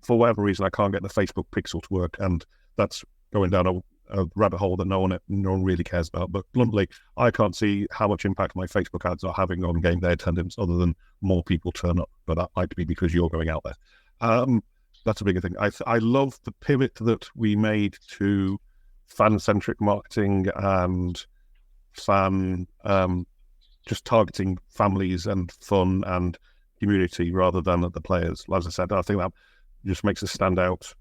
for whatever reason, I can't get the Facebook pixel to work, and that's going down a rabbit hole that no one really cares about. But bluntly, I can't see how much impact my Facebook ads are having on game day attendance, other than more people turn up. But that might be because you're going out there. That's a bigger thing. I love the pivot that we made to fan-centric marketing and just targeting families and fun and community rather than the players. As I said, I think that just makes us stand out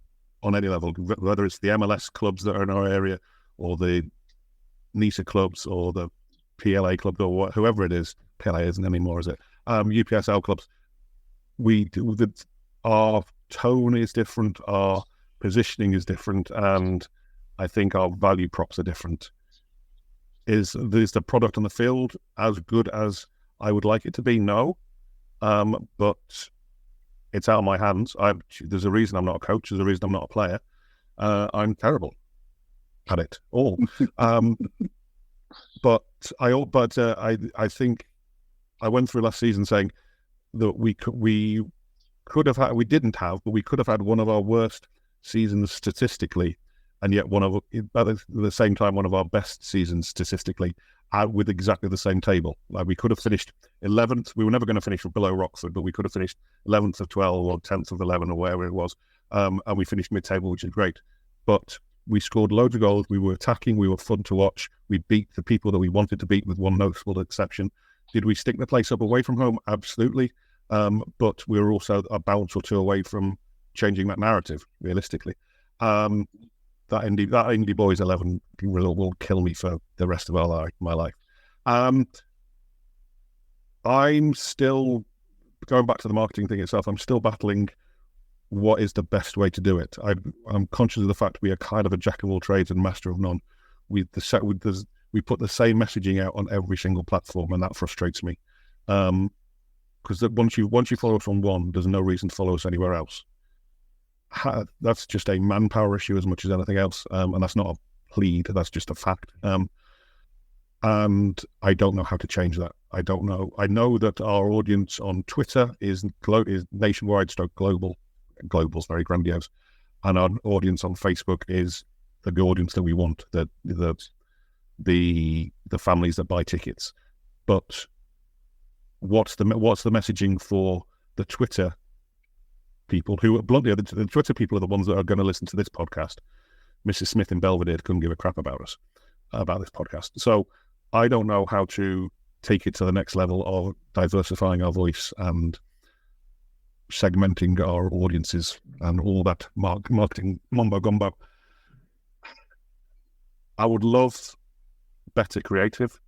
on any level, whether it's the MLS clubs that are in our area or the NISA clubs or the PLA club or whoever it is. PLA isn't anymore, is it? UPSL clubs. Our tone is different, our positioning is different, and I think our value props are different. Is the product on the field as good as I would like it to be? No. But it's out of my hands. There's a reason I'm not a coach. There's a reason I'm not a player. I'm terrible at it all. But I think I went through last season saying that we could have had one of our worst seasons statistically, and yet at the same time one of our best seasons statistically, with exactly the same table. Like, we could have finished 11th. We were never going to finish below Rockford, but we could have finished 11th of 12 or 10th of 11 or wherever it was. And we finished mid-table, which is great. But we scored loads of goals. We were attacking. We were fun to watch. We beat the people that we wanted to beat, with one notable exception. Did we stick the place up away from home? Absolutely. But we were also a bounce or two away from changing that narrative, realistically. That Indy Boys 11 will kill me for the rest of my life. I'm still, going back to the marketing thing itself, I'm still battling what is the best way to do it. I'm conscious of the fact we are kind of a jack of all trades and master of none. We put the same messaging out on every single platform, and that frustrates me. Because once you follow us on one, there's no reason to follow us anywhere else. That's just a manpower issue as much as anything else, and that's not a plead, that's just a fact. And I don't know how to change that. I don't know. I know that our audience on Twitter is nationwide / global. Global's very grandiose, and our audience on Facebook is the audience that we want, the families that buy tickets. But what's the messaging for the Twitter people who, bluntly, the Twitter people are the ones that are going to listen to this podcast? Mrs. Smith in Belvedere couldn't give a crap about us, about this podcast. So I don't know how to take it to the next level of diversifying our voice and segmenting our audiences and all that marketing mumbo gumbo. I would love better creative,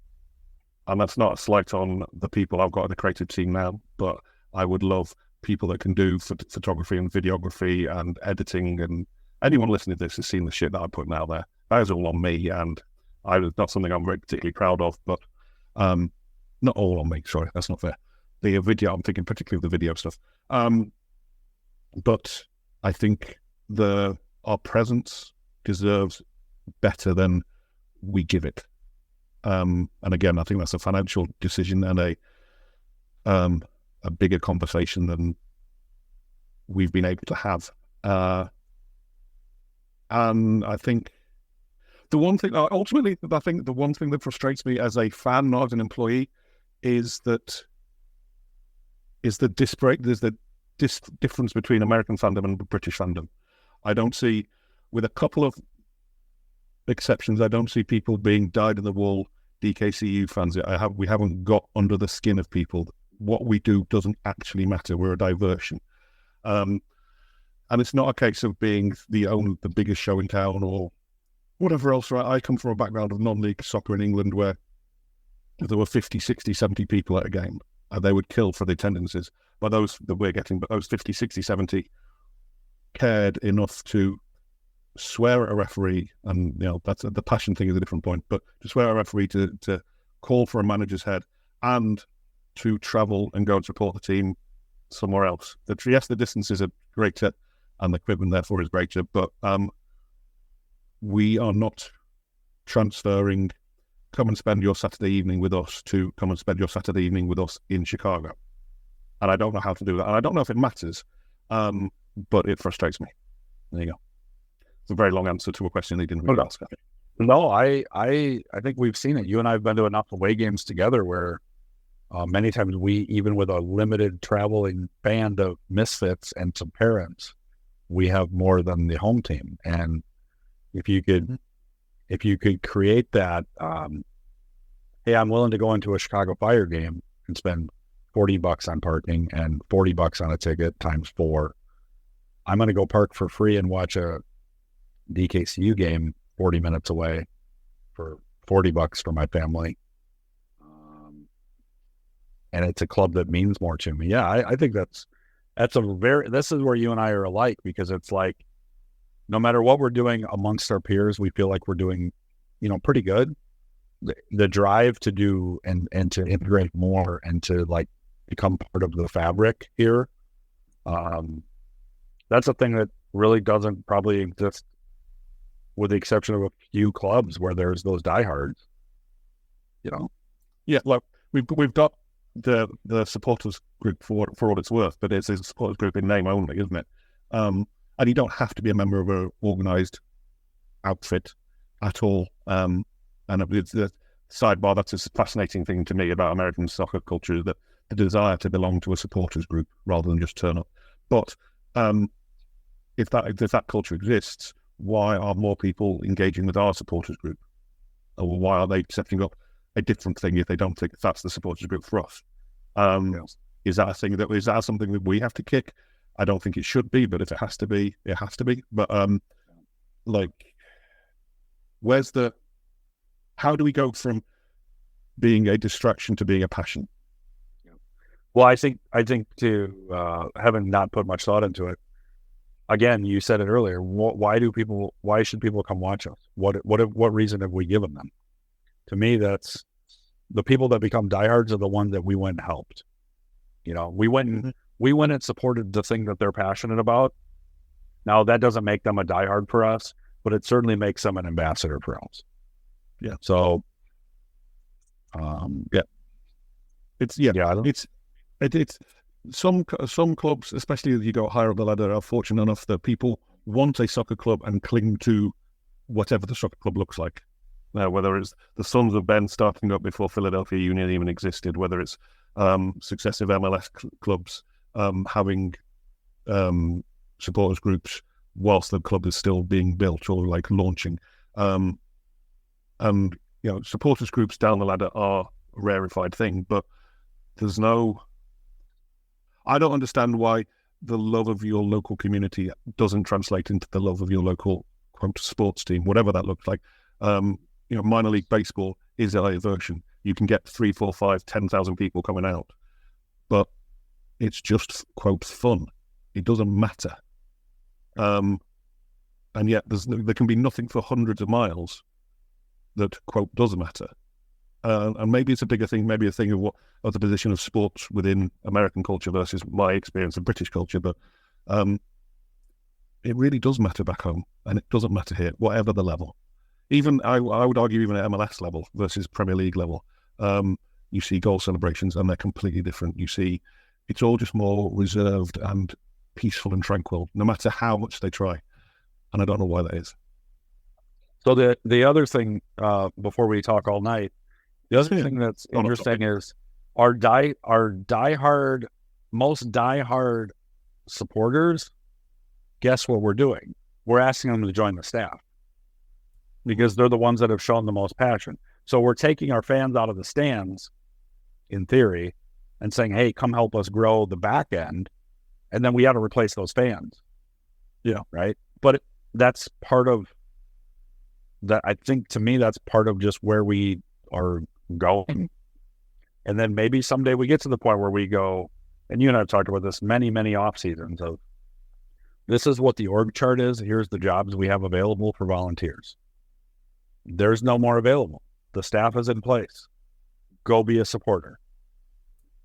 and that's not a slight on the people I've got in the creative team now, but I would love people that can do photography and videography and editing, and anyone listening to this has seen the shit that I'm putting out there. That is all on me, and not something I'm very particularly proud of, but not all on me, sorry, that's not fair. The video, I'm thinking particularly of the video stuff. But I think our presence deserves better than we give it. And again, I think that's a financial decision and a bigger conversation than we've been able to have. And I think the one thing, ultimately, I think the one thing that frustrates me as a fan, not as an employee, is the difference between American fandom and British fandom. I don't see, with a couple of exceptions. I don't see people being dyed-in-the-wool DKCU fans. We haven't got under the skin of people. What we do doesn't actually matter. We're a diversion. And it's not a case of being the biggest show in town or whatever else. Right? I come from a background of non-league soccer in England where there were 50, 60, 70 people at a game, and they would kill for the attendances. But those that we're getting, but those 50, 60, 70 cared enough to swear at a referee, and that's the passion thing is a different point, but to swear at a referee, to call for a manager's head, and to travel and go and support the team somewhere else. Yes, the distances are greater and the equipment therefore is greater, but we are not transferring come and spend your Saturday evening with us to come and spend your Saturday evening with us in Chicago. And I don't know how to do that. And I don't know if it matters, but it frustrates me. There you go. It's a very long answer to a question they didn't really ask. No, I think we've seen it. You and I have been to enough away games together where many times we, even with a limited traveling band of misfits and some parents, we have more than the home team. And if you could create that, hey, I'm willing to go into a Chicago Fire game and spend $40 on parking and $40 on a ticket times 4. I'm going to go park for free and watch a DKCU game 40 minutes away for $40 for my family. And it's a club that means more to me. Yeah, I think this is where you and I are alike, because it's like, no matter what we're doing amongst our peers, we feel like we're doing, pretty good. The drive to do and to integrate more and to like become part of the fabric here. That's a thing that really doesn't probably exist, with the exception of a few clubs where there's those diehards. Yeah, like we've got the supporters group for what it's worth, but it's a supporters group in name only, isn't it? And you don't have to be a member of an organised outfit at all. And it's the sidebar, that's a fascinating thing to me about American soccer culture, that the desire to belong to a supporters group rather than just turn up. But if that culture exists, why are more people engaging with our supporters group? Or why are they setting up a different thing if they don't think that's the supporters group for us? Yes. Is that something that we have to kick? I don't think it should be, but if it has to be, it has to be. But how do we go from being a distraction to being a passion? Well, I think to having not put much thought into it, again, you said it earlier. Why should people come watch us? What reason have we given them? To me, that's the people that become diehards are the ones that we went and helped. We went and supported the thing that they're passionate about. Now, that doesn't make them a diehard for us, but it certainly makes them an ambassador for us. Yeah. So, It's some clubs, especially as you go higher up the ladder, are fortunate enough that people want a soccer club and cling to whatever the soccer club looks like. Whether it's the Sons of Ben starting up before Philadelphia Union even existed, whether it's successive MLS clubs having supporters groups whilst the club is still being built or like launching. And supporters groups down the ladder are a rarefied thing, but I don't understand why the love of your local community doesn't translate into the love of your local quote sports team, whatever that looks like. Minor league baseball is a version. You can get 3, 4, 5, 10,000 people coming out, but it's just quote fun. It doesn't matter. And yet there can be nothing for hundreds of miles that quote does matter. And maybe it's a bigger thing, maybe a thing of the position of sports within American culture versus my experience of British culture. But it really does matter back home, and it doesn't matter here, whatever the level. Even I would argue even at MLS level versus Premier League level, you see goal celebrations and they're completely different. You see it's all just more reserved and peaceful and tranquil, no matter how much they try. And I don't know why that is. So the other thing, before we talk all night, the other thing that's interesting is our most diehard supporters, guess what we're doing? We're asking them to join the staff. because they're the ones that have shown the most passion. So we're taking our fans out of the stands, in theory, and saying, hey, come help us grow the back end. And then we have to replace those fans. Yeah. Right. But that's part of that. I think, to me, that's part of just where we are going. And then maybe someday we get to the point where we go, and you and I have talked about this many off seasons of, this is what the org chart is. Here's the jobs we have available for volunteers. There's no more available. The staff is in place. Go be a supporter.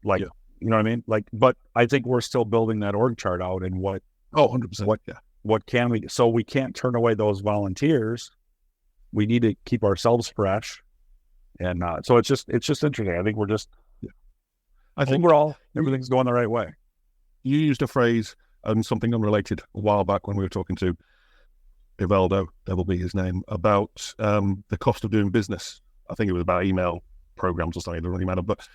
Like, yeah. You know what I mean? Like, but I think we're still building that org chart out and what. Oh, 100%. What can we do? So we can't turn away those volunteers. We need to keep ourselves fresh. And so it's just interesting. I think we're just, I think overall, everything's going the right way. You used a phrase and something unrelated a while back when we were talking to Ivaldo, that will be his name, about the cost of doing business. I think it was about email programs or something, it doesn't really matter, but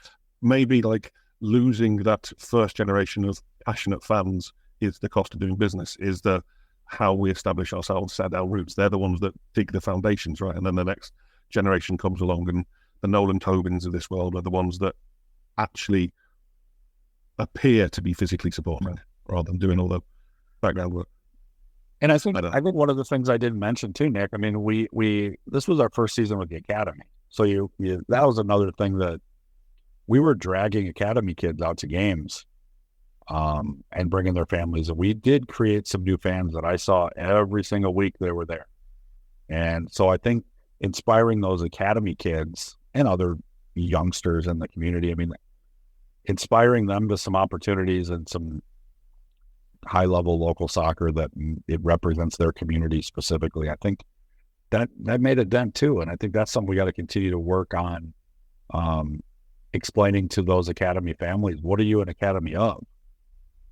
maybe like losing that first generation of passionate fans is the cost of doing business, is the how we establish ourselves, set our roots. They're the ones that dig the foundations, right? And then the next generation comes along, and the Nolan Tobins of this world are the ones that actually appear to be physically supporting rather than doing all the background work. And I think one of the things I didn't mention too, Nick, I mean, we this was our first season with the academy. So that was another thing, that we were dragging academy kids out to games and bringing their families. And we did create some new fans that I saw every single week they were there. And so I think inspiring those academy kids and other youngsters in the community, I mean, inspiring them to some opportunities and some high-level local soccer that it represents their community specifically, I think that made a dent too. And I think that's something we got to continue to work on, explaining to those academy families, what are you an academy of?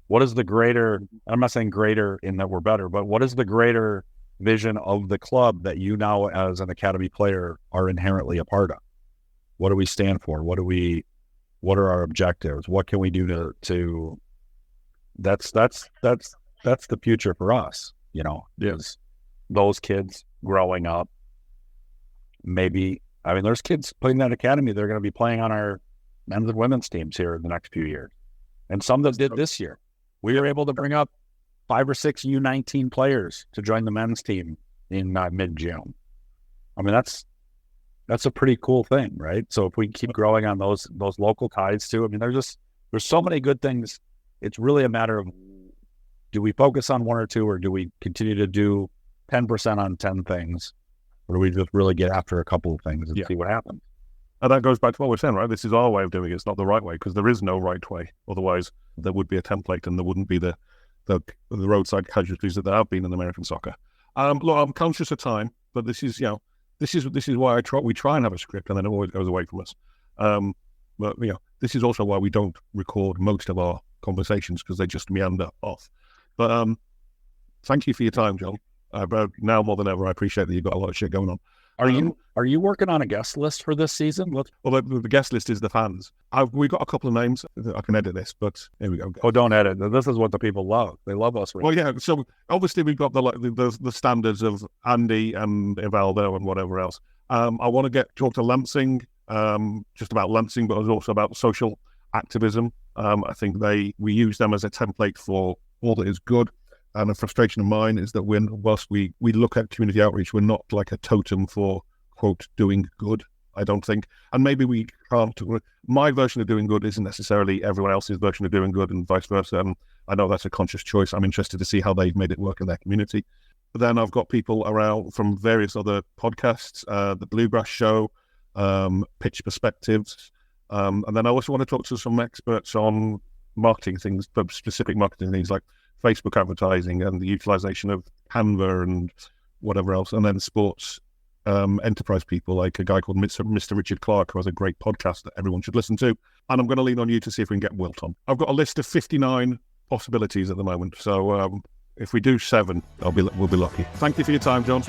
What is the greater, I'm not saying greater in that we're better, but what is the greater vision of the club that you now as an academy player are inherently a part of? What do we stand for? What are our objectives? What can we do to that's the future for us, you know, is those kids growing up. Maybe, I mean, there's kids playing that academy. They're going to be playing on our men's and women's teams here in the next few years. And some that did this year. We were able to bring up 5 or 6 U19 players to join the men's team in mid-June. I mean, that's a pretty cool thing, right? So if we keep growing on those local ties too, I mean, there's so many good things. It's really a matter of, do we focus on 1 or 2, or do we continue to do 10% on 10 things, or do we just really get after a couple of things and see what happens? And that goes back to what we're saying, right? This is our way of doing it. It's not the right way, because there is no right way. Otherwise, there would be a template, and there wouldn't be the roadside casualties that there have been in American soccer. Look, I'm conscious of time, but this is why we try and have a script, and then it always goes away from us. But this is also why we don't record most of our conversations, because they just meander off. But thank you for your time, John. Now more than ever, I appreciate that you've got a lot of shit going on. Are you working on a guest list for this season? Well, the guest list is the fans. We've got a couple of names. I can edit this, but here we go. Oh, don't edit. This is what the people love. They love us. Well, yeah. So obviously we've got the standards of Andy and Ivaldo and whatever else. I want to talk to Lansing, just about Lansing, but also about social activism. I think we use them as a template for all that is good. And a frustration of mine is that whilst we look at community outreach, we're not like a totem for, quote, doing good, I don't think. And maybe we can't. My version of doing good isn't necessarily everyone else's version of doing good, and vice versa. And I know that's a conscious choice. I'm interested to see how they've made it work in their community. But then I've got people around from various other podcasts, the Bluegrass Show, Pitch Perspectives. And then I also want to talk to some experts on marketing things, but specific marketing things like Facebook advertising and the utilization of Canva and whatever else, and then sports enterprise people like a guy called Mr. Richard Clark, who has a great podcast that everyone should listen to. And I'm going to lean on you to see if we can get Wilt on. I've got a list of 59 possibilities at the moment, so if we do 7, we'll be lucky. Thank you for your time, John.